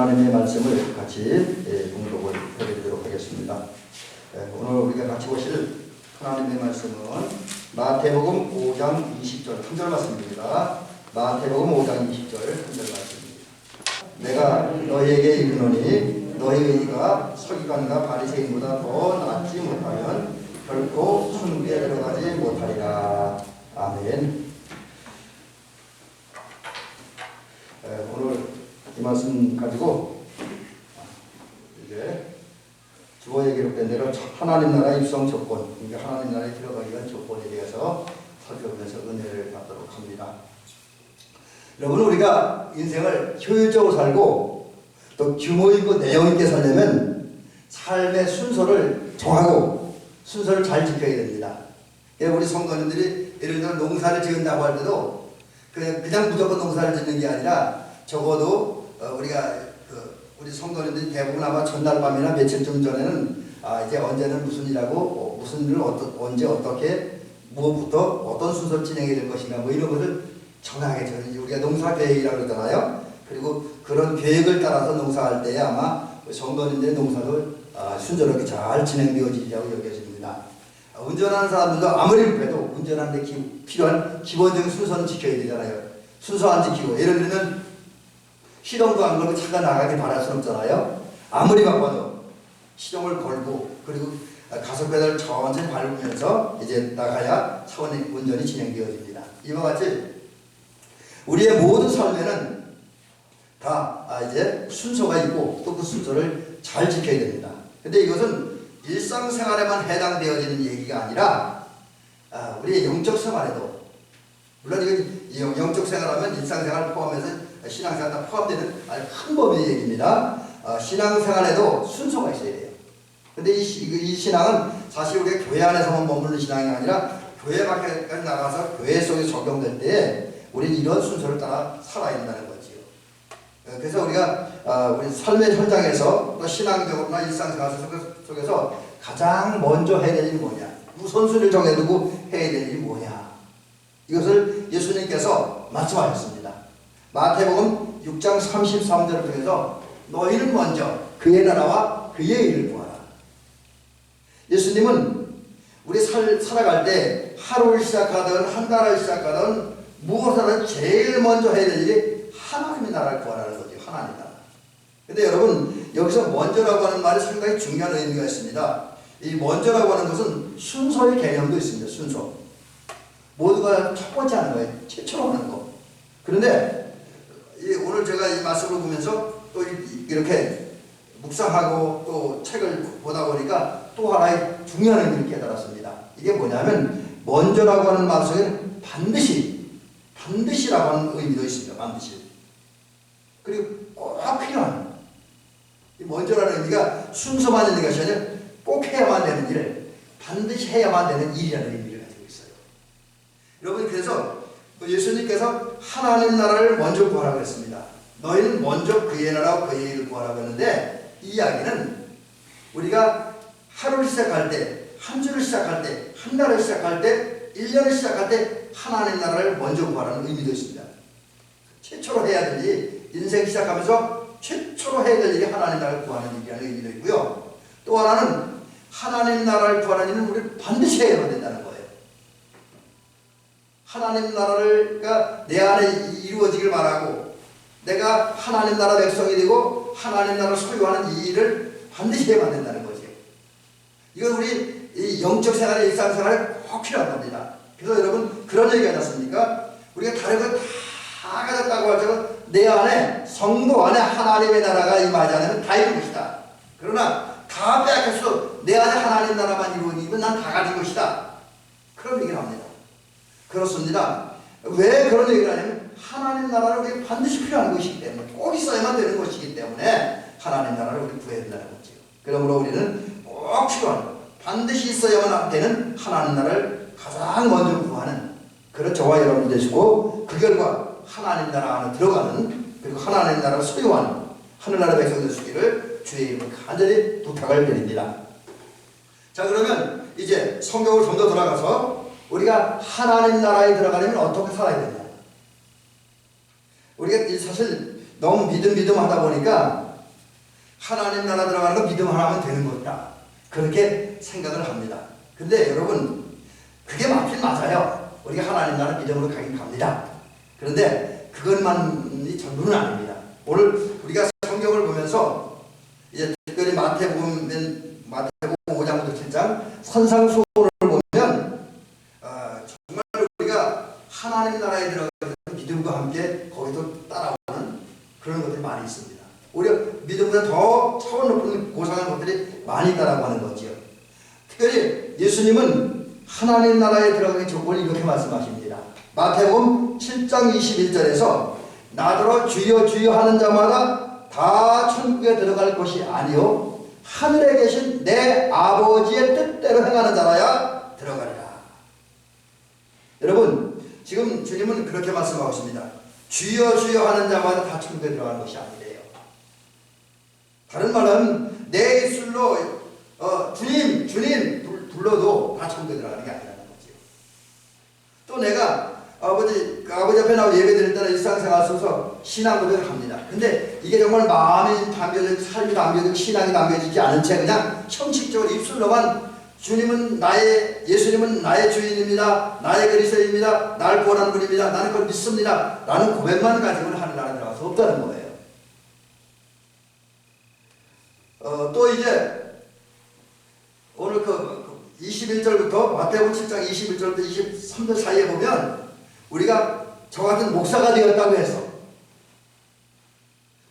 하나님의 말씀을 같이 봉독을 해드리도록 하겠습니다. 오늘 우리가 같이 보실 하나님의 말씀은 마태복음 5장 20절 한 절 말씀입니다. 마태복음 5장 20절 한 절 말씀입니다. 내가 너희에게 이르노니 너희 의가 서기관과 바리새인보다 더 낫지 못하면 결코 천국에 들어가지 못하리라. 아멘. 오늘 이 말씀 가지고 이제 주어에 기록된 대로 하나님 나라 입성 조건, 그러니까 하나님 나라에 들어가기 위한 조건에 대해서 살펴보면서 은혜를 받도록 합니다. 여러분, 우리가 인생을 효율적으로 살고 또 규모 있고 내용 있게 살려면 삶의 순서를 정하고 순서를 잘 지켜야 됩니다. 우리 성도님들이 예를 들어 농사를 지은다고 할 때도 그냥 무조건 농사를 짓는 게 아니라 적어도 우리가 우리 성도님들이 대부분 아마 전날 밤이나 며칠쯤 전에는 이제 언제는 무슨 일하고 무슨 일을 언제 어떻게 무엇부터 어떤 순서로 진행해야 될 것인가 뭐 이런 것을 정하게 저는 우리가 농사 계획이라고 그러잖아요. 그리고 그런 계획을 따라서 농사할 때에 아마 성도님들의 농사도 순조롭게 잘 진행되어지리라고 여겨집니다. 운전하는 사람들도 아무리 급해도 운전하는 데 필요한 기본적인 순서는 지켜야 되잖아요. 순서 안 지키고 예를 들면 시동도 안 걸고 차가 나가길 바랄 수는 없잖아요. 아무리 바빠도 시동을 걸고 그리고 가속 페달을 천천히 밟으면서 이제 나가야 차원의 운전이 진행되어집니다. 이와 같이 우리의 모든 삶에는 다 이제 순서가 있고 또 그 순서를 잘 지켜야 됩니다. 근데 이것은 일상생활에만 해당되어지는 얘기가 아니라 우리의 영적 생활에도, 물론 이건 영적 생활하면 일상생활 포함해서 신앙생활 다 포함되는 아주 큰 범위의 얘기입니다. 신앙생활에도 순서가 있어야 돼요. 근데 이 신앙은 사실 우리가 교회 안에서만 머무는 신앙이 아니라 교회 밖에까지 나가서 교회 속에 적용될 때에 우리는 이런 순서를 따라 살아야 된다는 거지요. 그래서 우리가 우리 삶의 현장에서 또 신앙적으로나 일상생활 속에서 가장 먼저 해야 될 일이 뭐냐, 우선순위를 정해두고 해야 될 일이 뭐냐, 이것을 예수님께서 말씀하셨습니다. 마태복음 6장 33절을 통해서 너희는 먼저 그의 나라와 그의 일을 구하라. 예수님은 우리 살아갈 때 하루를 시작하든 한 달을 시작하든 무엇을 제일 먼저 해야 될 일이 하나님의 나라를 구하라는 거죠. 하나님 나라. 근데 여러분, 여기서 먼저라고 하는 말이 상당히 중요한 의미가 있습니다. 이 먼저라고 하는 것은 순서의 개념도 있습니다. 순서. 모두가 첫 번째 하는 거예요. 최초로 하는 거. 그런데 오늘 제가 이 말씀을 보면서 또 이렇게 묵상하고 또 책을 보다 보니까 또 하나의 중요한 의미를 깨달았습니다. 이게 뭐냐면 먼저라고 하는 말 속에는 반드시라고 하는 의미도 있습니다. 반드시. 그리고 꼭 필요한, 이 먼저라는 의미가 순서만 있는 것이 아니라 꼭 해야만 되는 일을, 반드시 해야만 되는 일이라는 의미를 가지고 있어요. 여러분, 그래서 예수님께서 하나님 나라를 먼저 구하라고 했습니다. 너희는 먼저 그의 나라와 그의 일을 구하라고 했는데, 이 이야기는 우리가 하루를 시작할 때, 한 주를 시작할 때, 한 달을 시작할 때, 1년을 시작할 때 하나님 나라를 먼저 구하라는 의미도 있습니다. 최초로 해야 될 일이, 인생 시작하면서 최초로 해야 될 일이 하나님 나라를 구하는 일이라는 의미도 있고요. 또 하나는 하나님 나라를 구하는 일은 우리 반드시 해야 된다는 거예요. 하나님 나라가 내 안에 이루어지길 바라고 내가 하나님 나라 백성이 되고 하나님 나라를 소유하는 이 일을 반드시 해야만 된다는 거죠. 이건 우리 이 영적 생활의 일상생활에 꼭 필요한 겁니다. 그래서 여러분, 그런 얘기가 있습니까? 우리가 다른 거 다 가졌다고 하죠. 내 안에, 성도 안에 하나님의 나라가 임하지 않으면 다 이룬 것이다. 그러나 다 빼앗겼어도 내 안에 하나님 나라만 이루어지면 난 다 가진 것이다. 그런 얘기를 합니다. 그렇습니다. 왜 그런 얘기를 하냐면 하나님 나라는 우리가 반드시 필요한 것이기 때문에, 꼭 있어야만 되는 것이기 때문에 하나님 나라를 우리 구해야 된다는 거죠. 그러므로 우리는 꼭 필요한, 반드시 있어야만 되는 하나님 나라를 가장 먼저 구하는 그런 저와 여러분 되시고, 그 결과 하나님 나라 안에 들어가는, 그리고 하나님 나라를 소유하는 하늘나라 백성들 되시기를 주의 이름으로 간절히 부탁을 드립니다. 자, 그러면 이제 성경을 좀 더 돌아가서 우리가 하나님 나라에 들어가려면 어떻게 살아야 되냐. 우리가 사실 너무 믿음 하다 보니까 하나님 나라 들어가는 거 믿음 하나면 되는 것이다. 그렇게 생각을 합니다. 근데 여러분, 그게 맞아요. 우리가 하나님 나라 믿음으로 가긴 갑니다. 그런데 그것만이 전부는 아닙니다. 오늘 우리가 성경을 보면서 이제 특별히 마태복음 5장부터 7장 선상수훈을 보면 정말 우리가 하나님 나라에 들어가서 믿음과 함께 거기도 따라오는 그런 것들이 많이 있습니다. 오히려 믿음보다 더 차원 높은 고상한 것들이 많이 있다라고 하는 거지요. 특별히 예수님은 하나님 나라에 들어가기 조건을 이렇게 말씀하십니다. 마태복음 7장 21절에서 나더러 주여 주여 하는 자마다 다 천국에 들어갈 것이 아니요 하늘에 계신 내 아버지의 뜻대로 행하는 자라야 들어가리라. 여러분, 지금 주님은 그렇게 말씀하고 있습니다. 주여 주여 하는 자마다 다 천국에 들어가는 것이 아니래요. 다른 말은 내 입술로 주님 주님 불러도 다 천국에 들어가는 게 아니라는 거죠. 또 내가 아버지 앞에 나와 예배 드릴 때는 일상생활 속에서 신앙 고백을 합니다. 근데 이게 정말 마음이 담겨지고 삶이 담겨지고 신앙이 담겨지지 않은 채 그냥 형식적으로 입술로만 예수님은 나의 주인입니다. 나의 그리스도입니다. 나를 구원하는 분입니다. 나는 그걸 믿습니다. 라는 고백만 가지고는 하늘나라에 들어갈 수 없다는 거예요. 또 이제 오늘 21절부터 마태복음 7장 21절부터 23절 사이에 보면 우리가 저 같은 목사가 되었다고 해서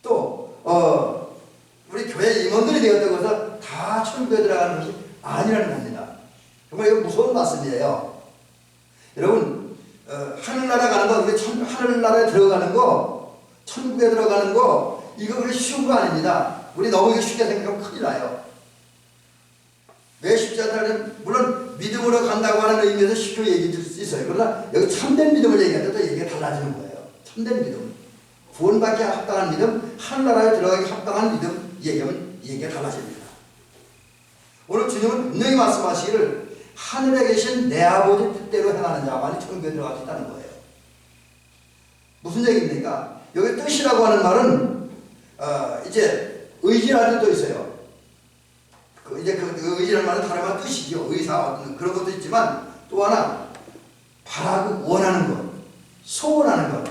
또 우리 교회 임원들이 되었다고 해서 다 천국에 들어가는 것이 아니라는 겁니다. 정말 이거 무서운 말씀이에요. 여러분, 하늘나라 가는 거, 우리 하늘나라에 들어가는 거, 천국에 들어가는 거, 이거 그렇게 쉬운 거 아닙니다. 우리 너무 이거 쉽게 생각하면 큰일 나요. 왜 쉽지 않다는, 물론 믿음으로 간다고 하는 의미에서 쉽게 얘기해 줄 수 있어요. 그러나 여기 참된 믿음을 얘기할 때 또 얘기가 달라지는 거예요. 참된 믿음, 구원받기 합당한 믿음, 하늘나라에 들어가기 합당한 믿음 얘기하면 얘기가 달라집니다. 오늘 주님은 분명히 말씀하시기를 하늘에 계신 내 아버지 뜻대로 행하는 자만이 천국에 들어갈 수 있다는 거예요. 무슨 얘기입니까? 여기 뜻이라고 하는 말은 이제 의지라는 뜻도 있어요. 이제 그 의지라는 말은 다른 말 뜻이죠. 의사 그런 것도 있지만 또 하나 바라고 원하는 것, 소원하는 것,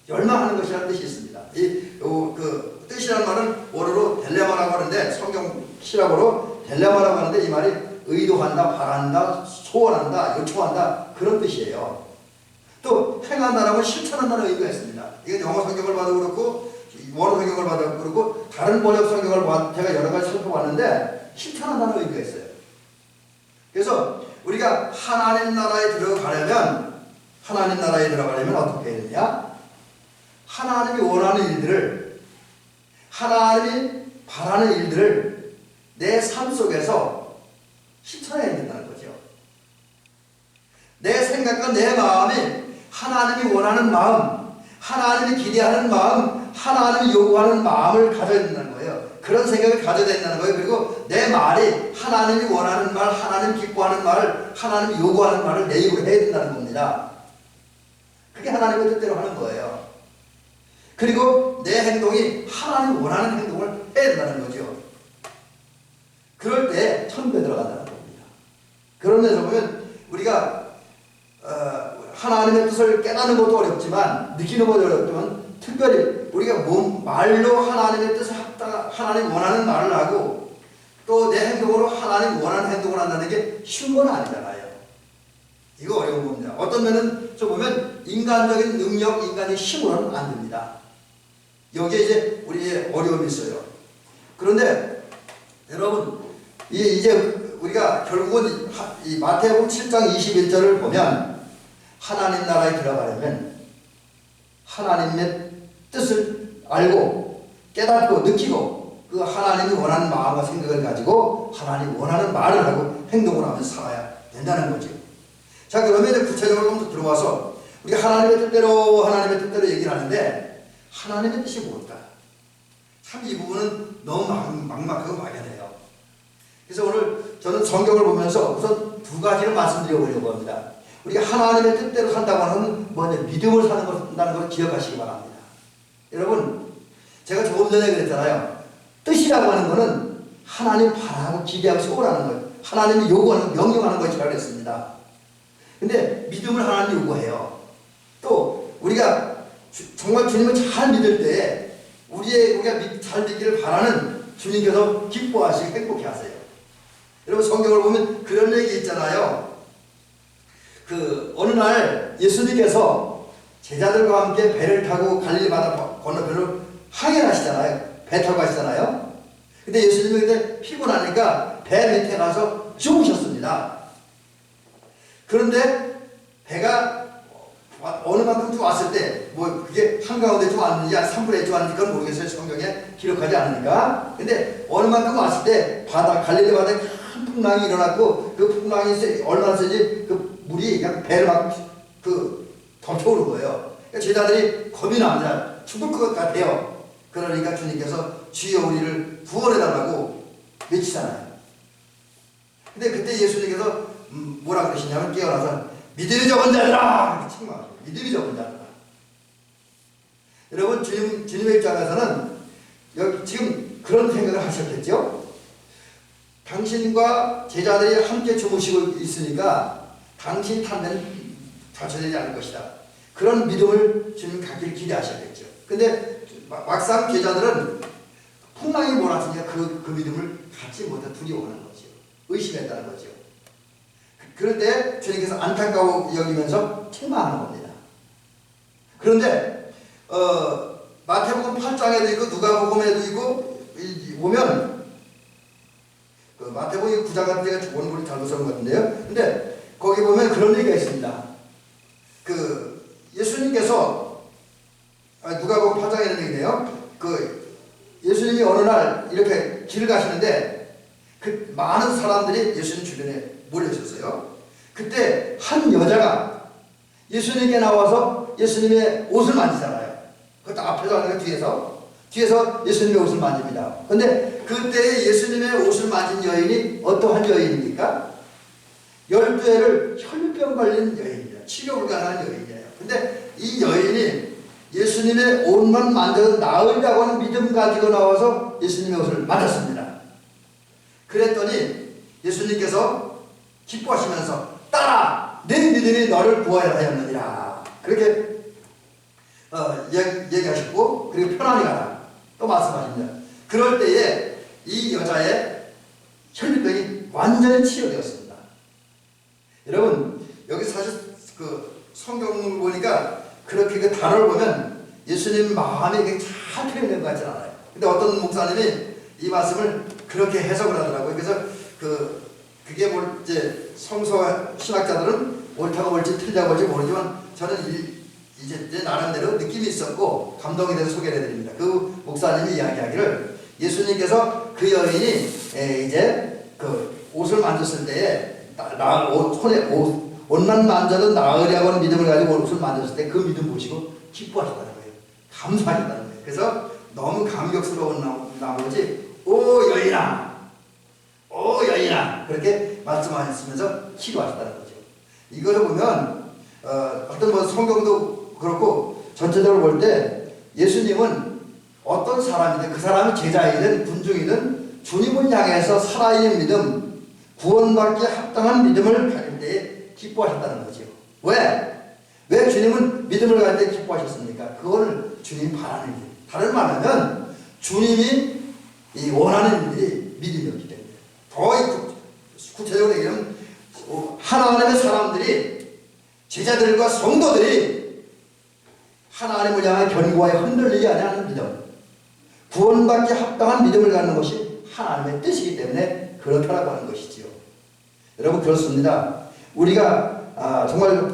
열망하는 것이라는 뜻이 있습니다. 그 뜻이라는 말은 원어로 델레마라고 하는데 성경 시라고로 델레마라고 하는데 이 말이 의도한다, 바란다, 소원한다, 요청한다 그런 뜻이에요. 또 행한다라고 실천한다는 의미가 있습니다. 이건 영어 성경을 봐도 그렇고 원어 성경을 봐도 그렇고 다른 번역 성경을 제가 여러 가지 살펴봤는데 실천한다는 의미가 있어요. 그래서 우리가 하나님 나라에 들어가려면 어떻게 해야 되냐? 하나님이 원하는 일들을, 하나님이 바라는 일들을 내 삶 속에서 실천해야 된다는 거죠. 내 생각과 내 마음이 하나님이 원하는 마음, 하나님이 기대하는 마음, 하나님이 요구하는 마음을 가져야 된다는 거예요. 그런 생각을 가져야 된다는 거예요. 그리고 내 말이 하나님이 원하는 말, 하나님 기뻐하는 말을, 하나님이 요구하는 말을 내 입으로 해야 된다는 겁니다. 그게 하나님의 뜻대로 하는 거예요. 그리고 내 행동이 하나님이 원하는 행동을 해야 된다는 거죠. 그럴 때 천국에 들어간다는 겁니다. 그런 데서 보면 우리가 하나님의 뜻을 깨닫는 것도 어렵지만, 느끼는 것도 어렵지만, 특별히 우리가 말로 하나님의 뜻을 하나님 원하는 말을 하고 또 내 행동으로 하나님 원하는 행동을 한다는 게 쉬운 건 아니잖아요. 이거 어려운 겁니다. 어떤 면은 좀 보면 인간적인 능력, 인간의 힘으로는 안 됩니다. 여기에 이제 우리의 어려움이 있어요. 그런데 여러분, 이제 우리가 결국은 이 마태복음 7장 21절을 보면 하나님 나라에 들어가려면 하나님의 뜻을 알고 깨닫고 느끼고 그 하나님이 원하는 마음과 생각을 가지고 하나님이 원하는 말을 하고 행동을 하면서 살아야 된다는 거죠. 자, 그러면 이제 구체적으로 좀 더 들어와서 우리가 하나님의 뜻대로 얘기를 하는데 하나님의 뜻이 뭘까? 참 이 부분은 너무 막막하고 막연해요. 그래서 오늘 저는 성경을 보면서 우선 두 가지를 말씀드려보려고 합니다. 우리가 하나님의 뜻대로 산다고 하는 먼저 믿음을 산다는 걸 기억하시기 바랍니다. 여러분, 제가 조금 전에 그랬잖아요. 뜻이라고 하는 것은 하나님 바라고 기대하고 소원하는 거예요. 하나님이 요구하는, 명령하는 것이라고 했습니다. 근데 믿음을 하나님 요구해요. 또 우리가 정말 주님을 잘 믿을 때 우리가 잘 믿기를 바라는 주님께서 기뻐하시고 행복해 하세요. 여러분 성경을 보면 그런 얘기 있잖아요. 어느 날 예수님께서 제자들과 함께 배를 타고 갈릴리 바다 건너편으로 항해하시잖아요. 배 타고 가시잖아요. 근데 예수님이 그때 피곤하니까 배 밑에 가서 주무셨습니다. 그런데 배가 어느 만큼 좀 왔을 때, 그게 한가운데 좀 왔는지, 3분의 1 좀 왔는지, 그건 모르겠어요. 성경에 기록하지 않으니까. 근데 어느 만큼 왔을 때, 갈릴리 바다에 큰 풍랑이 일어났고, 그 풍랑이 얼마나 세지, 그 물이 그냥 배를 막, 덮쳐오는 거예요. 그러니까 제자들이 겁이 납니다. 죽을 것 같아요. 그러니까 주님께서 주여 우리를 구원해달라고 외치잖아요. 근데 그때 예수님께서 뭐라 그러시냐면 깨어나서 믿음이 적은 자들아! 이렇게 책망하세요. 믿음이 적은 자들아. 여러분 주님의 입장에서는 여기 지금 그런 생각을 하셨겠죠? 당신과 제자들이 함께 주무시고 있으니까 당신 탓은 좌초되지 않을 것이다. 그런 믿음을 주님 갖기를 기대하셨겠죠. 근데 막상 제자들은 풍랑이 몰아치니까 그 믿음을 갖지 못해 두려워하는 거죠. 의심했다는 거죠. 그런데 주님께서 안타까워 여기면서 책망하는 겁니다. 그런데 마태복음 8장에도 있고 누가복음에도 있고 보면 마태복음 9장 같은 데가 원문이 잘못 쓴 것 같은데요. 근데 거기 보면 그런 얘기가 있습니다. 예수님께서 누가복음 8장에 있는 얘기네요. 예수님이 어느 날 이렇게 길을 가시는데 많은 사람들이 예수님 주변에 모여있었어요. 그때 한 여자가 예수님께 나와서 예수님의 옷을 만지잖아요. 그것도 앞에서 하는 거 뒤에서 예수님의 옷을 만집니다. 그런데 그때 예수님의 옷을 만진 여인이 어떠한 여인입니까? 12회를 혈병 걸린 여인이에요. 치료 불가능한 여인이에요. 근데 이 여인이 예수님의 옷만 만져도 나으리라고 하는 믿음 가지고 나와서 예수님의 옷을 만졌습니다. 그랬더니 예수님께서 기뻐하시면서 따라 내 믿음이 너를 구하였느니라 그렇게 얘기하셨고, 그리고 편안히 가라 또 말씀하십니다. 그럴 때에 이 여자의 혈병이 완전히 치료되었습니다. 여러분 여기 사실 성경을 보니까 그렇게 단어를 보면 예수님 마음이 잘 표현된 것 같지 않아요. 근데 어떤 목사님이 이 말씀을 그렇게 해석을 하더라고요. 그래서 그게 이제 성서 신학자들은 옳다고 볼지 틀리다고 볼지 모르지만 저는 이제 내 나름대로 느낌이 있었고 감동이 돼서 소개를 해드립니다. 그 목사님이 이야기하기를 예수님께서 그 여인이 이제 옷을 만졌을 때에 손에 옷만 만져도 나으리라고 하는 믿음을 가지고 옷을 만졌을 때 그 믿음 보시고 기뻐하셨다는 거예요. 감사하셨다는 거예요. 그래서 너무 감격스러운 나머지 오 여인아 그렇게 말씀하시면서 치료하셨다는 거죠. 이거를 보면 어떤 성경도 그렇고 전체적으로 볼 때 예수님은 어떤 사람이든 그 사람이 제자이든 군중이든 주님을 향해서 살아있는 믿음, 구원받기에 합당한 믿음을 가질 때에 기뻐하셨다는 거죠. 왜 주님은 믿음을 가질 때 기뻐하셨습니까? 그걸 주님이 바라는 일. 다른 말하면 주님이 원하는 일이 믿음이었기 때문에. 더 구체적으로 얘기하면 하나님의 사람들이 제자들과 성도들이 하나님을 향한 견고하게 흔들리지 않는 믿음, 구원받기 합당한 믿음을 갖는 것이 하나님의 뜻이기 때문에 그렇다라고 하는 것이지요. 여러분 그렇습니다. 우리가 정말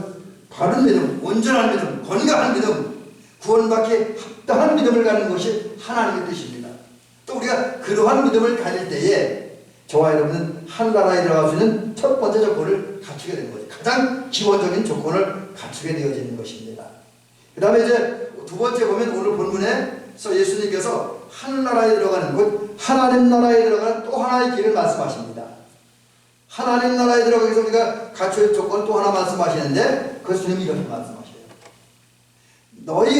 바른 믿음, 온전한 믿음, 건강한 믿음, 구원받기 합당한 믿음을 갖는 것이 하나님의 뜻입니다. 또 우리가 그러한 믿음을 가질 때에 저와 여러분은 하늘나라에 들어갈 수 있는 첫 번째 조건을 갖추게 되는 거죠. 가장 기본적인 조건을 갖추게 되어지는 것입니다. 그 다음에 이제 두 번째 보면 오늘 본문에서 예수님께서 하늘나라에 들어가는 곧 하나님 나라에 들어가는 또 하나의 길을 말씀하십니다. 하나님 나라에 들어가기 위해서 우리가 갖춰야 할 조건 또 하나 말씀하시는데 그것을 주님이 이렇게 말씀하셔요. 너희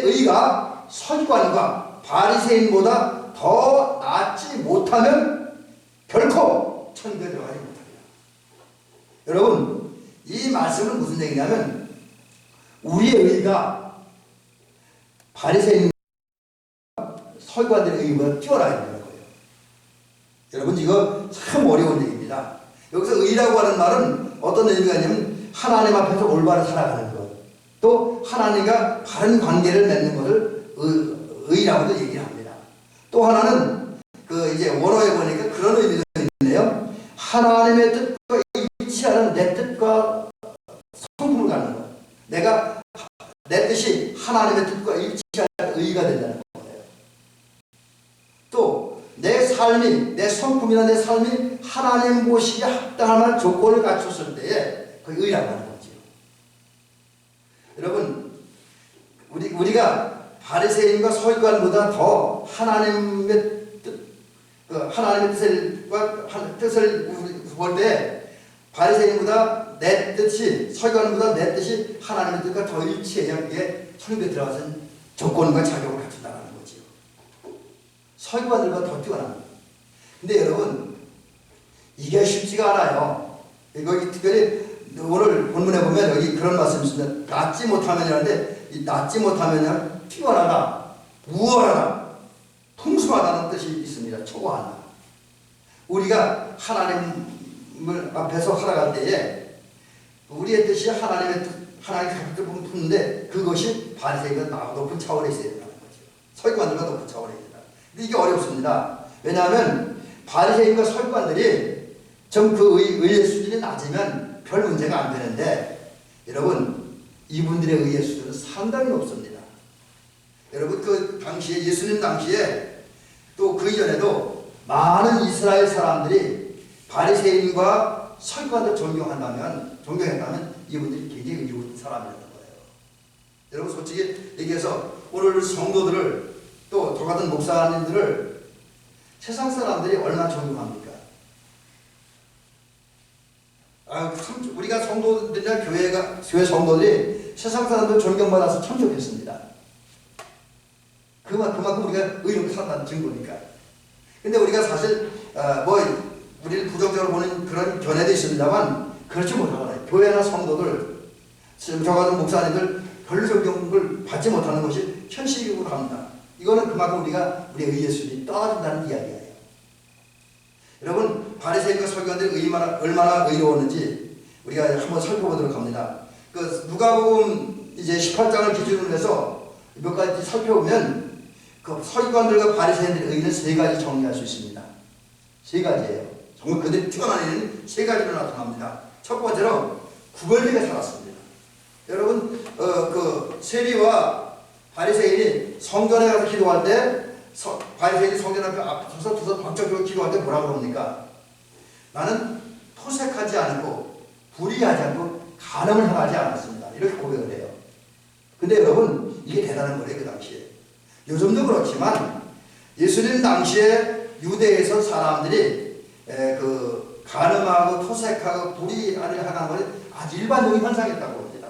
의가 서기관과 바리새인보다 더 낫지 못하면 결코 천국에 들어가지 못합니다. 여러분, 이 말씀은 무슨 얘기냐면 우리의 의가 바리새인 서기관들의 의보다 뛰어나야 되는 거예요. 여러분, 이거 참 어려운 얘기입니다. 여기서 의라고 하는 말은 어떤 의미가 있냐면 하나님 앞에서 올바로 살아가는 것, 또 하나님과 바른 관계를 맺는 것을 의라고도 얘기를 합니다. 또 하나는 이제 원어에 보니까 그런 의미도 있네요. 하나님의 뜻과 일치하는 내 뜻과 성품을 갖는 것. 내가 내 뜻이 하나님의 뜻과 일치하는 의가 된다는 거예요. 또 내 삶이, 내 성품이나 내 삶이 하나님 보시기에 합당할 만한 조건을 갖췄을 때에 그 의라고 하는 거죠. 여러분, 우리가 바리새인과 서기관보다 더 하나님의 뜻을 볼 때 바리새인보다 내 뜻이, 서기관보다 내 뜻이 하나님의 뜻과 더 일치해야 그게 천국에 들어가서 조건과 자격을 갖춘다는 거지요. 서기관들보다 더 뛰어납니다. 근데 여러분, 이게 쉽지가 않아요. 여기 특별히 오늘 본문에 보면 여기 그런 말씀이 있습니다. 낫지 못하면이라는데, 이 낫지 못하면 뛰어나다, 우월하다, 풍성하다는 뜻이 있습니다. 초고하다. 우리가 하나님을 앞에서 살아갈 때에 우리의 뜻이 하나님의 뜻, 하나님의 각을 품는데 그것이 바리새인과 나와 높은 차원에 있어야 된다는 거죠. 서기관들과 높은 차원에 있다. 근데 이게 어렵습니다. 왜냐하면 바리새인과 서기관들이 좀 그 의의 수준이 낮으면 별 문제가 안 되는데, 여러분, 이분들의 의의 수준은 상당히 높습니다. 여러분, 그 당시에, 예수님 당시에 또 그 이전에도 많은 이스라엘 사람들이 바리새인과 서기관들 존경했다면 이분들이 굉장히 의로운 사람이라는 거예요. 여러분, 솔직히 얘기해서 오늘 성도들을, 또 저 같은 목사님들을 세상 사람들이 얼마나 존경합니까? 우리가 성도들이나 교회 성도들이 세상 사람들 존경받아서 참 좋겠습니다. 그만큼 우리가 의롭게 산다는 증거니까. 근데 우리가 사실 우리를 부정적으로 보는 그런 견해도 있습니다만 그렇지 못하잖아요. 교회나 성도들, 저 같은 목사님들 별 존경을 받지 못하는 것이 현실적으로 합니다. 이거는 그만큼 우리가 우리의 의의 수준이 떨어진다는 이야기예요. 여러분, 바리새인과 서기관들이 얼마나 의로웠는지 우리가 한번 살펴보도록 합니다. 누가복음 이제 18장을 기준으로 해서 몇 가지 살펴보면 그 서기관들과 바리새인들의 의는 세 가지 정리할 수 있습니다. 세 가지예요. 정말 그들이 뛰어난 의는 세 가지로 나타납니다. 첫 번째로 구별되게 살았습니다. 여러분, 세리와 바리새인이 성전에 가서 기도할 때, 바리새인이 성전 앞에 서서 박적으로 기도할 때 뭐라고 그럽니까? 나는 토색하지 않고 불의하지 않고 간음을 행하지 않았습니다. 이렇게 고백을 해요. 근데 여러분, 이게 대단한 거예요. 그 당시에. 요즘도 그렇지만 예수님 당시에 유대에서 사람들이 간음하고 토색하고 불의를 하는 것이 아주 일반적인 현상이었다고 합니다.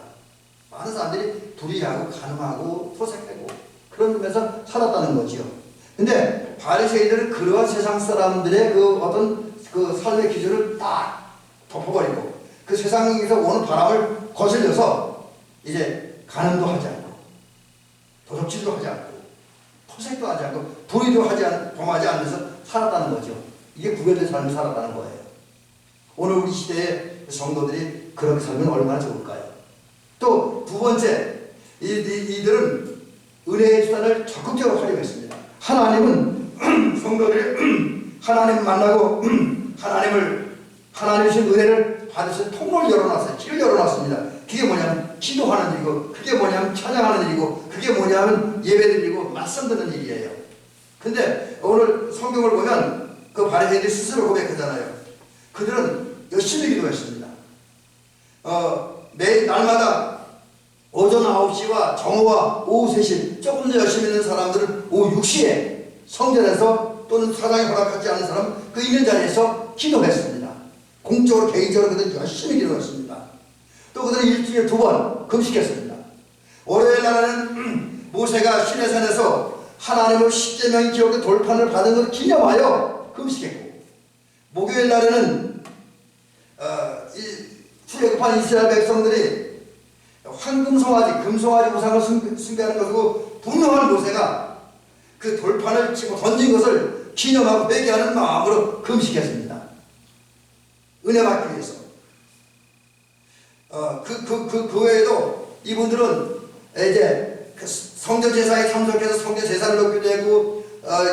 많은 사람들이 불의하고 간음하고 토색하고 그런 면에서 살았다는 거지요. 근데 바리새인들은 그러한 세상 사람들의 어떤 삶의 기준을 딱 덮어버리고 그 세상에서 오는 바람을 거슬려서 이제 간음도 하지 않고 도적질도 하지 않고 토색도 하지 않고 불의도 범하지 않으면서 살았다는 거죠. 이게 구별된 삶을 살았다는 거예요. 오늘 우리 시대의 성도들이 그렇게 살면 얼마나 좋을까요? 또 두 번째, 이들은 은혜의 수단을 적극적으로 활용했습니다. 하나님은 성도들이 하나님 만나고 하나님의 은혜를 받으신 통로를 열어놨어요. 길을 열어놨습니다. 그게 뭐냐면 기도하는 일이고, 그게 뭐냐면 찬양하는 일이고, 그게 뭐냐면 예배드리고 말씀 듣는 일이에요. 근데 오늘 성경을 보면 그 바리새인들이 스스로 고백하잖아요. 그들은 열심히 기도했습니다. 매일 날마다 오전 9시와 정오와 오후 3시, 조금 더 열심히 있는 사람들은 오후 6시에 성전에서 또는 사장이 허락하지 않은 사람 그 있는 자리에서 기도했습니다. 공적으로 개인적으로 그들은 열심히 기도했습니다. 또 그들은 일주일에 2번 금식했습니다. 월요일 날에는 모세가 시내산에서 하나님의 십계명이 기록된 돌판을 받은 것을 기념하여 금식했고, 목요일 날에는 이 출애굽한 이스라엘 백성들이 황금 송아지, 금 송아지 우상을 숭배하는 것이고, 분노한 모세가 그 돌판을 치고 던진 것을 기념하고 회개하는 마음으로 금식했습니다. 은혜 받기 위해서. 그 외에도 이분들은 이제 성전 제사에 참석해서 성전 제사를 넣기도 하고,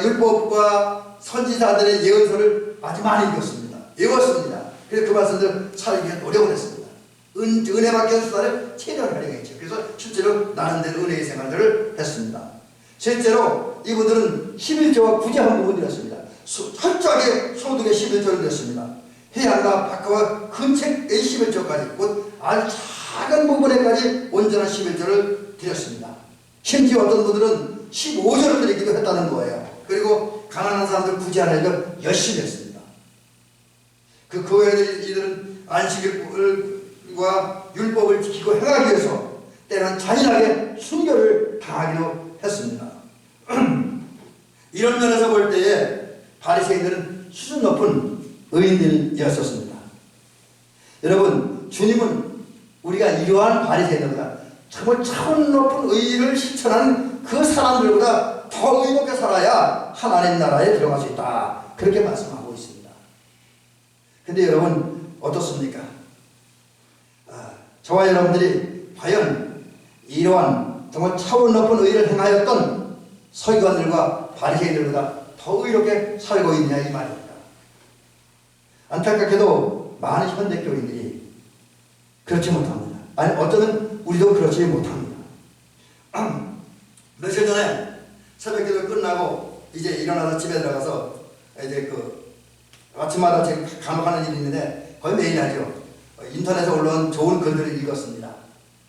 율법과 선지자들의 예언서를 아주 많이 읽었습니다. 외웠습니다. 그래서 그 말씀들 살기 위해 노력을 했습니다. 은혜 받기 위해서 수단을 체력을 활용했죠. 그래서 실제로 나름대로 은혜의 생활들을 했습니다. 실제로 이분들은 11조와 구제한 부분이었습니다. 철저하게 소득의 11조를 드렸습니다. 해안과 바깥과 근책의 11조까지, 곧 아주 작은 부분에까지 온전한 11조를 드렸습니다. 심지어 어떤 분들은 15조를 드리기도 했다는 거예요. 그리고 가난한 사람들 구제하는 일을 열심히 했습니다. 그 외에 이들은 안식일과 율법을 지키고 행하기 위해서 때로는 잔인하게 순교를 당하기도 했습니다. 이런 면에서 볼 때에 바리새인들은 수준 높은 의인들이었었습니다. 여러분, 주님은 우리가 이러한 바리새인들보다 정말 차원 높은 의의를 실천하는 그 사람들보다 더 의롭게 살아야 하나님 나라에 들어갈 수 있다, 그렇게 말씀하고 있습니다. 근데 여러분 어떻습니까? 저와 여러분들이 과연 이러한 정말 차원 높은 의의를 행하였던 서기관들과 바리새인들보다 더 의롭게 살고 있느냐, 이 말입니다. 안타깝게도 많은 현대교인들이 그렇지 못합니다. 아니, 어쩌면 우리도 그렇지 못합니다. 며칠 전에 새벽기도 끝나고 이제 일어나서 집에 들어가서 이제 아침마다 제가 간혹 하는 일이 있는데 거의 매일 하죠. 인터넷에 올라온 좋은 글들을 읽었습니다.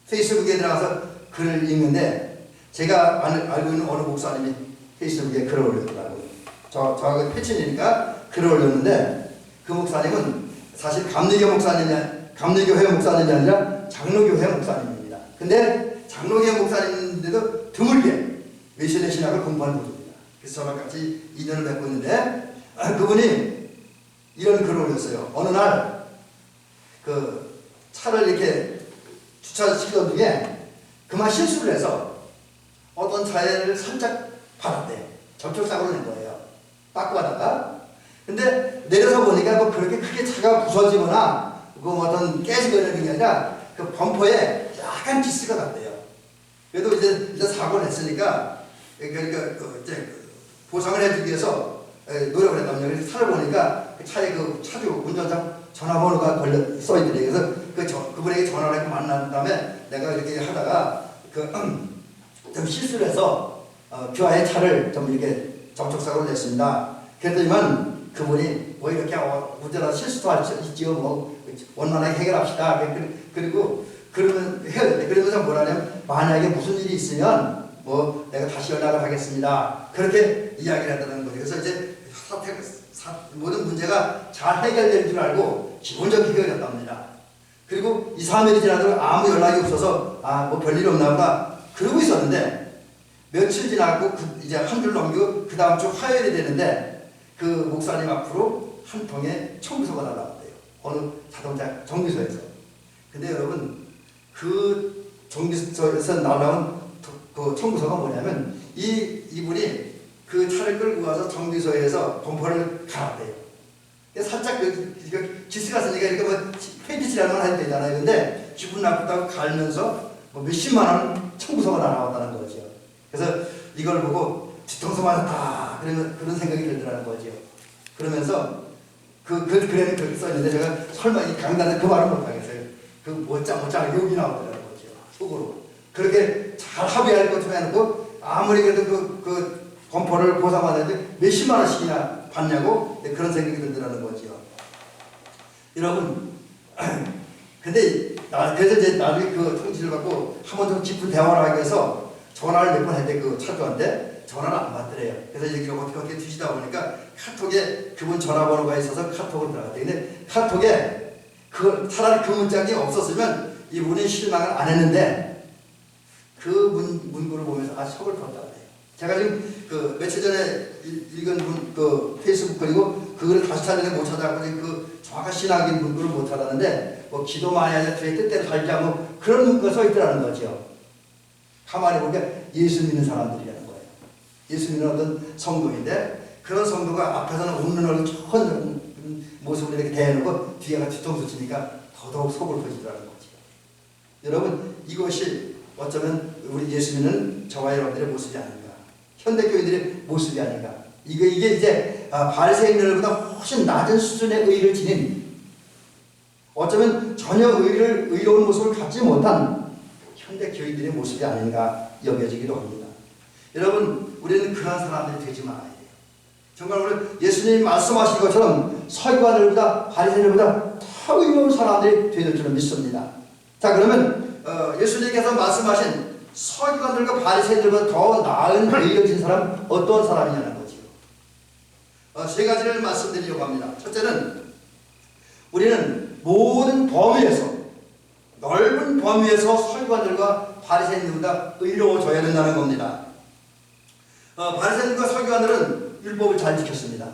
페이스북에 들어가서 글을 읽는데, 제가 알고 있는 어느 목사님이 페이스북에 글을 올렸더라고요. 저하고 패친이니까 글을 올렸는데, 그 목사님은 사실 감리교회 목사님이 아니라 장로교회 목사님입니다. 근데 장로교회 목사님인데도 드물게 외신의 신학을 공부한 분입니다. 그래서 저랑 같이 인연을 맺고 있는데, 그분이 이런 글을 올렸어요. 어느 날 차를 이렇게 주차시키던 중에 그만 실수를 해서 어떤 차를 살짝 받았대요. 접촉사고를 낸 거예요. 빠꾸하다가. 근데 내려서 보니까 뭐 그렇게 크게 차가 부서지거나 어떤 깨지거나 그게 아니라 그 범퍼에 약간 기스가 났대요. 그래도 이제 사고를 했으니까 그러니까 이제 보상을 해주기 위해서 노력을 했다면요. 그래서 차를 보니까 그 차에 그 차주 운전자 전화번호가 써있더래요. 그래서 그분에게 전화를 해서 만난 다음에 내가 이렇게 하다가 좀 실수를 해서 교화의 차를 좀 이렇게 접촉사고를 냈습니다. 그랬더니만 그분이 뭐 이렇게 운전하다 실수도 할 수 있지요. 뭐 원만하게 해결합시다. 그리고 그러면서 뭐라냐면, 만약에 무슨 일이 있으면 뭐 내가 다시 연락을 하겠습니다. 그렇게 이야기를 한다는 거죠. 그래서 이제 모든 문제가 잘 해결될 줄 알고 기본적인 해결이었답니다. 그리고 2, 3일이 지나도록 아무 연락이 없어서 뭐 별일 없나 보다 그러고 있었는데, 며칠 지나고 이제 한 줄 넘기고 그 다음 주 화요일이 되는데, 그 목사님 앞으로 한 통의 청구서가 날라왔대요. 어느 자동차 정비소에서. 근데 여러분, 그 정비소에서 날라온 그 청구서가 뭐냐면, 이분이 그 차를 끌고 가서 정비소에서 범퍼를 갈았대요. 살짝 기스가 쓰니까 이렇게 뭐 페인트 칠하면 해도 되잖아요. 근데 기분 나쁘다고 갈면서 뭐 몇십만 원 청구서가 나왔다는 거죠. 그래서 이걸 보고 뒤통수 맞았다, 그런 생각이 들더라는 거죠. 그러면서 글에는 그렇게 써있는데, 제가 설마 이 강단에 그 말을 못하겠어요. 못장 욕이 나오더라는 거죠. 속으로. 그렇게 잘 합의할 것좀 해놓고, 아무리 그래도 그 범퍼를 보상받았는데 몇십만 원씩이나 받냐고, 그런 생각이 들더라는 거죠. 여러분, 근데 그래서 이제 나중에 그 통지를 받고 한 번 좀 깊은 대화를 하기 위해서 전화를 몇 번 했는데, 그 차주한테 전화를 안 받더래요. 그래서 이제 어떻게 뒤지다 보니까 카톡에 그분 전화번호가 있어서 카톡으로 들어갔대요. 근데 카톡에 차라리 그 문장이 없었으면 이분이 실망을 안 했는데, 그 문구를 보면서 속을 떴다고 해요. 제가 지금 그 며칠 전에 읽은 그 페이스북 그리고 그거를 다시 찾는데 못 찾아갖고 그 정확한 신학인 문구를 못 찾았는데 뭐 기도 많이 하자 주의 뜻대로 살자 뭐 그런 문구가 써 있더라는 거죠. 가만히 보니까 예수 믿는 사람들이라는 거예요. 예수 믿는 어떤 성도인데 그런 성도가 앞에서는 웃는 얼굴 좋은 모습을 이렇게 대해놓고 뒤에가 뒤통수 치니까 더더욱 속을 터지더라는 거죠. 여러분 이것이 어쩌면 우리 예수 믿는 저와 여러분들의 모습이 아닌가. 현대교인들의 모습이 아닌가. 이게 이제 바리새인들보다 훨씬 낮은 수준의 의를 지닌 어쩌면 전혀 의로운 모습을 갖지 못한 현대교인들의 모습이 아닌가 여겨지기도 합니다. 여러분 우리는 그런 사람들이 되지 말아야 돼요. 정말 오늘 예수님이 말씀하신 것처럼 서기관들보다 바리새인들보다 더 의로운 사람들이 되는 줄은 믿습니다. 자 그러면 예수님께서 말씀하신 서기관들과 바리새인들보다 더 나은 의로진 사람 어떤 사람이냐는 거지요. 세 가지를 말씀드리려고 합니다. 첫째는 우리는 모든 범위에서 넓은 범위에서 서기관들과 바리새인들보다 의로워져야 된다는 겁니다. 바리새인들과 서기관들은 율법을 잘 지켰습니다.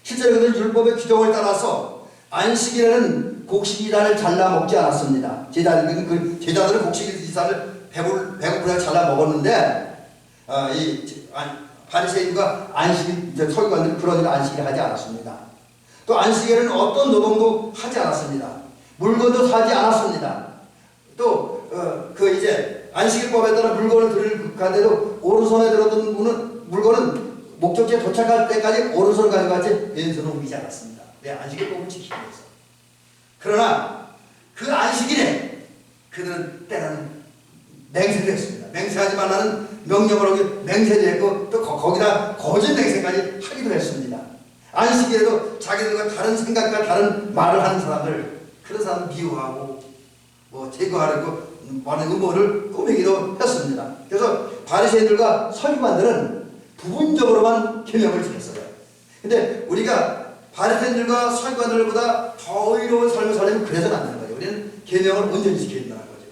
실제로 그들은 율법의 규정을 따라서 안식일에는 곡식이단을 잘라 먹지 않았습니다. 제자들은 곡식이단을 배고프게 잘라 먹었는데 바리새인과 서기관들은 그런 일을 안식일에 하지 않았습니다. 또 안식일에는 어떤 노동도 하지 않았습니다. 물건도 사지 않았습니다. 또 안식일법에 따라 물건을 들어가는데도 오른손에 들어둔 물건은 목적지에 도착할 때까지 오른손을 가져가지 왼손을 옮기지 않았습니다. 왜? 안식일법을 지키기 위해서. 그러나 그 안식일에 그들은 때로는 맹세를 했습니다. 맹세하지 말라는 명령을 하고 맹세도 했고 또 거기다 거짓 맹세까지 하기도 했습니다. 안식일에도 자기들과 다른 생각과 다른 말을 하는 사람들 그런 사람을 미워하고 제거하려고 많은 음모를 꾸미기도 했습니다. 그래서 바리새인들과 서기관들은 부분적으로만 계명을 지켰어요. 근데 우리가 바리새인들과 서기관들보다 더 의로운 삶을 살려면 그래서는 안 되는 거예요. 우리는 계명을 온전히 지켜야 된다는 거죠.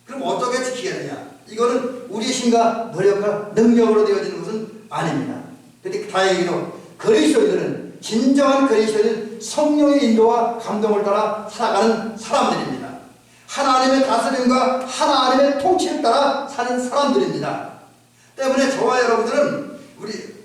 그럼 어떻게 지키겠느냐? 이거는 우리의 힘과 노력과 능력으로 되어지는 것은 아닙니다. 그런데 다행히도 그리스도인들은 진정한 그리스도인은 성령의 인도와 감동을 따라 살아가는 사람들입니다. 하나님의 다스림과 하나님의 통치를 따라 사는 사람들입니다. 때문에 저와 여러분들은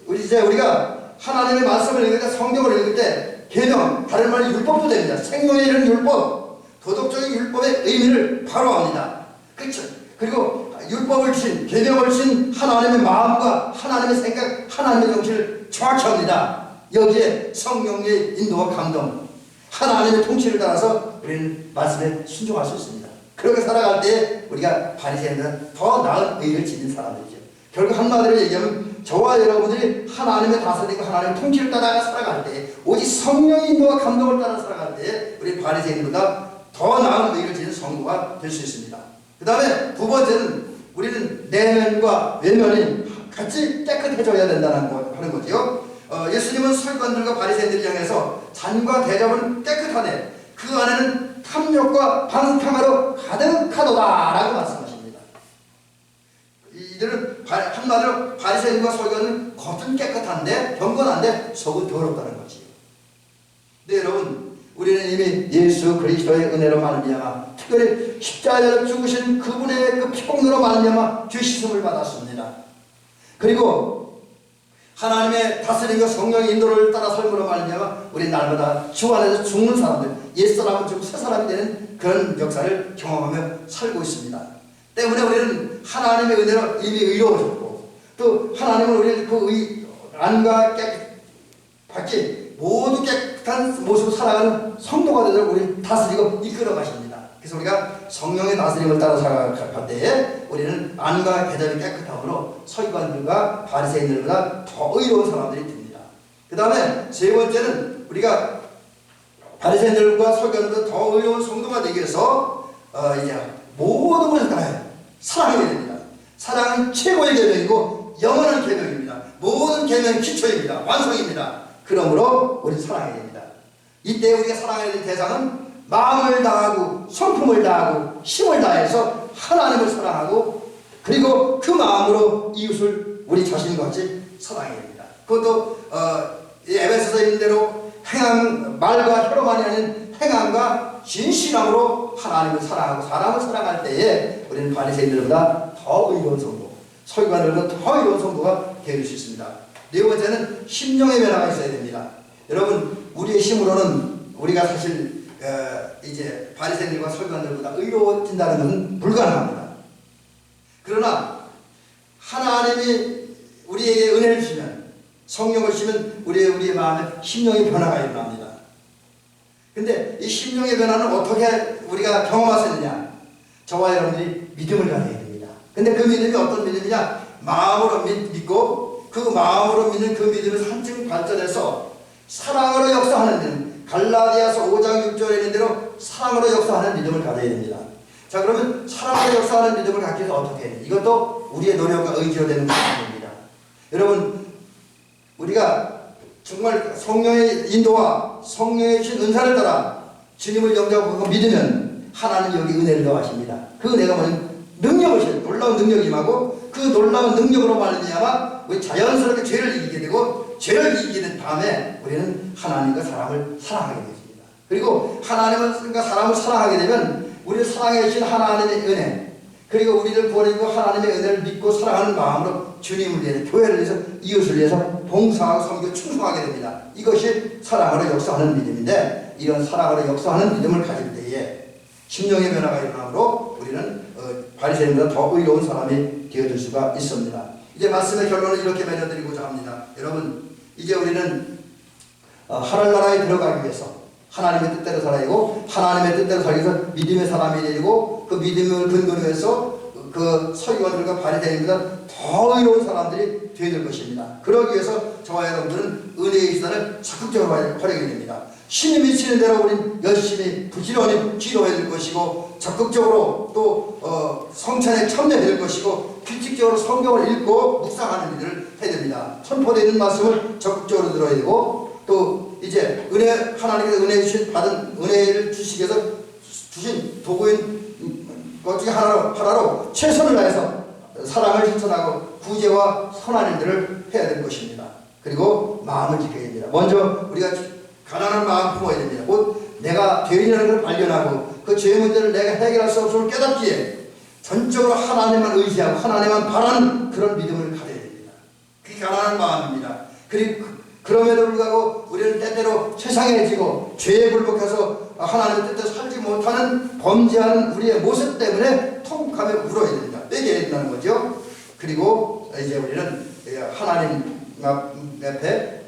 우리가 하나님의 말씀을 읽을 때 성경을 읽을 때 계명, 다른 말로 율법도 됩니다. 생명에 이르는 율법, 도덕적인 율법의 의미를 바로 압니다. 그렇죠? 그리고 율법을 주신, 계명을 주신 하나님의 마음과 하나님의 생각, 하나님의 정신을 정확히 합니다. 여기에 성령의 인도와 감동, 하나님의 통치를 따라서 우리는 말씀에 순종할 수 있습니다. 그렇게 살아갈 때 우리가 바리새인들은 더 나은 의를 지닌 사람들이죠. 결국 한마디로 얘기하면 저와 여러분들이 하나님의 다스림과 하나님의 통치를 따라 살아갈 때 오직 성령의 인도와 감동을 따라 살아갈 때 우리 바리새인보다 더 나은 의를 지닌 성도가 될 수 있습니다. 그 다음에 두 번째는 우리는 내면과 외면이 같이 깨끗해져야 된다는 하는 거죠. 예수님은 서기관들과 바리새인들을 향해서 잔과 대접은 깨끗하네 그 안에는 탐욕과 방탕하로 가득하도다 라고 말씀하십니다. 이들은 한마디로 바리새인과 서기관은 겉은 깨끗한데 경건한데 속은 더럽다는 거지요. 네, 여러분 우리는 이미 예수 그리스도의 은혜로 말미암아 특별히 십자가에 죽으신 그분의 그 피공로로 말미암아 죄 씻음을 받았습니다. 그리고 하나님의 다스림과 성령의 인도를 따라 삶으로 말미암아 우리 날마다 주 안에서 죽는 사람들, 옛사람은 죽고 새사람이 되는 그런 역사를 경험하며 살고 있습니다. 때문에 우리는 하나님의 은혜로 이미 의로워졌고 또 하나님은 우리를 그 안과 깨끗하게 모두 깨끗한 모습으로 살아가는 성도가 되도록 우리를 다스리고 이끌어 가십니다. 그래서 우리가 성령의 다스림을 따라 살아갈 때에 우리는 안과 대접이 깨끗함으로 서기관들과 바리새인들보다 더 의로운 사람들이 됩니다. 그 다음에 세 번째는 우리가 바리새인들과 서기관들보다 더 의로운 성도가 되기 위해서 이제 모든 것을 다 사랑해야 됩니다. 사랑은 최고의 계명이고 영원한 계명입니다. 모든 계명은 기초입니다. 완성입니다. 그러므로 우리 사랑해야 됩니다. 이때 우리가 사랑해야 될 대상은 마음을 다하고 성품을 다하고 힘을 다해서 하나님을 사랑하고 그리고 그 마음으로 이웃을 우리 자신과 같이 사랑해야 됩니다. 그것도 에베소서에 있는 대로 말과 혀로만이 아닌 행함과 진실함으로 하나님을 사랑하고 사람을 사랑할 때에 우리는 바리새인들보다 더 의로운 성도, 서기관들보다 더 의로운 성도가 될 수 있습니다. 네 번째는 심령의 변화가 있어야 됩니다. 여러분, 우리의 힘으로는 우리가 사실 이제 바리새인들과 서기관들보다 의로워진다는 것은 불가능합니다. 그러나 하나님이 우리에게 은혜를 주시면, 성령을 주시면 우리의 마음에 심령의 변화가 일어납니다. 근데 이 심령의 변화는 어떻게 우리가 경험할 수 있느냐? 저와 여러분들이 믿음을 가져야 됩니다. 근데 그 믿음이 어떤 믿음이냐? 마음으로 믿고 그 마음으로 믿는 그 믿음을 한층 발전해서 사랑으로 역사하는 믿음, 갈라디아서 5장 6절에 있는 대로 사랑으로 역사하는 믿음을 가져야 됩니다. 자, 그러면 사랑으로 역사하는 믿음을 갖기 위해서 어떻게 해야 돼요? 이것도 우리의 노력과 의지로 되는 것입니다. 여러분, 우리가 정말 성령의 인도와 성령의 주신 은사를 따라 주님을 영접하고 믿으면 하나님 여기 은혜를 더하십니다. 그 은혜가 뭐냐면 능력을 주셔요. 놀라운 능력이 임하고 그 놀라운 능력으로 말미암아 우리 자연스럽게 죄를 이기게 되고 죄를 이기게 된 다음에 우리는 하나님과 사람을 사랑하게 되십니다. 그리고 하나님과 사람을 사랑하게 되면 우리를 사랑해 주신 하나님의 은혜, 그리고 우리를 버리고 하나님의 은혜를 믿고 사랑하는 마음으로 주님을 위해서, 교회를 위해서, 이웃을 위해서 봉사하고 섬기고 충성하게 됩니다. 이것이 사랑으로 역사하는 믿음인데, 이런 사랑으로 역사하는 믿음을 가질 때에 심령의 변화가 일어나므로 우리는 바리새인보다 더 의로운 사람이 되어줄 수가 있습니다. 이제 말씀의 결론을 이렇게 맺어드리고자 합니다. 여러분, 이제 우리는 하늘나라에 들어가기 위해서 하나님의 뜻대로 살아야 되고, 하나님의 뜻대로 살기 위해서 믿음의 사람이 되고, 그 믿음을 근거로 해서 그 서기관들과 바리새인보다 더 의로운 사람들이 되어야 될 것입니다. 그러기 위해서 저와 여러분들은 은혜의 시간을 적극적으로 활용해야 됩니다. 신이 미치는 대로 우리는 열심히 부지런히 기도해야 될 것이고, 적극적으로 또 성찬에 참여해야 될 것이고, 규칙적으로 성경을 읽고 묵상하는 일을 해야 됩니다. 선포되어 있는 말씀을 적극적으로 들어야 되고, 또 이제 하나님께서 은혜 주신 받은 은혜를 주시기 위해서 주신 도구인 것 중에 하나로 최선을 다해서 사랑을 실천하고 구제와 선한 일들을 해야 될 것입니다. 그리고 마음을 지켜야 됩니다. 먼저 우리가 가난한 마음 품어야 됩니다. 곧 내가 죄인이라는 걸 발견하고 그 죄의 문제를 내가 해결할 수 없음을 깨닫기에 전적으로 하나님만 의지하고 하나님만 바라는 그런 믿음을 가져야 됩니다. 그게 가난한 마음입니다. 그리고 그럼에도 불구하고 우리는 때때로 세상해지고 죄에 굴복해서 하나님의 뜻대로 살지 못하는 범죄하는 우리의 모습 때문에 통곡하며 울어야 됩니다. 빼게 된다는 거죠. 그리고 이제 우리는 하나님 앞에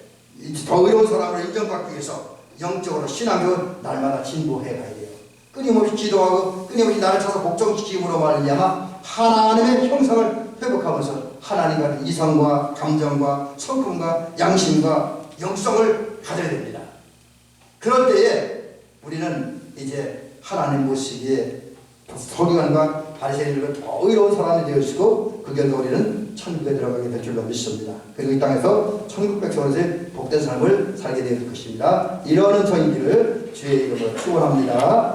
더 의로운 사람으로 인정받기 위해서 영적으로 신앙적으로 날마다 진보해 가야 돼요. 끊임없이 기도하고 끊임없이 나를 찾아서 복종시킴으로 말미암아 하나님의 형상을 회복하면서 하나님 같은 이성과 감정과 성품과 양심과 영성을 가져야 됩니다. 그럴 때에 우리는 이제 하나님 모시기에 서기관과 바리새인들과 더 의로운 사람이 되어지고 그 결과 우리는 천국에 들어가게 될 줄로 믿습니다. 그리고 이 땅에서 천국 백성으로서의 복된 삶을 살게 될 것입니다. 이러는 저희들을 주의 이름으로 축원합니다.